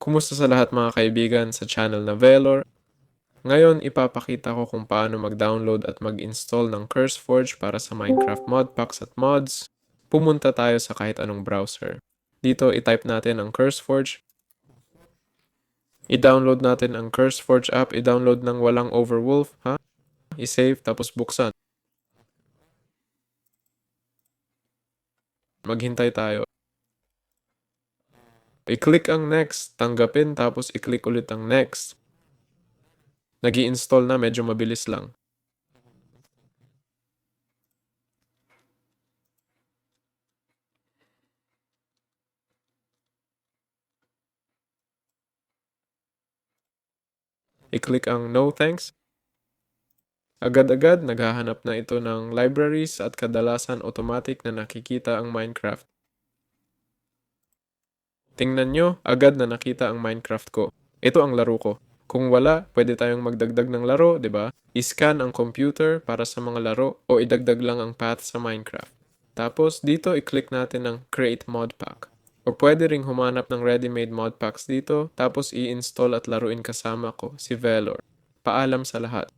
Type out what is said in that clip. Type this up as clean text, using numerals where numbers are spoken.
Kumusta sa lahat mga kaibigan sa channel na Velor? Ngayon, ipapakita ko kung paano mag-download at mag-install ng CurseForge para sa Minecraft modpacks at mods. Pumunta tayo sa kahit anong browser. Dito, i-type natin ang CurseForge. I-download natin ang CurseForge app. I-download ng walang overwolf, ha? I-save, tapos buksan. Maghintay tayo. I-click ang next, tanggapin, tapos i-click ulit ang next. Nag-i-install na, medyo mabilis lang. I-click ang no thanks. Agad-agad, naghahanap na ito ng libraries at kadalasan automatic na nakikita ang Minecraft. Tingnan nyo, agad na nakita ang Minecraft ko. Ito ang laro ko. Kung wala, pwede tayong magdagdag ng laro, di ba? I-scan ang computer para sa mga laro o idagdag lang ang path sa Minecraft. Tapos, dito i-click natin ang Create Mod Pack. O pwede ring humanap ng ready-made mod packs dito, tapos i-install at laruin kasama ko, si Velor. Paalam sa lahat.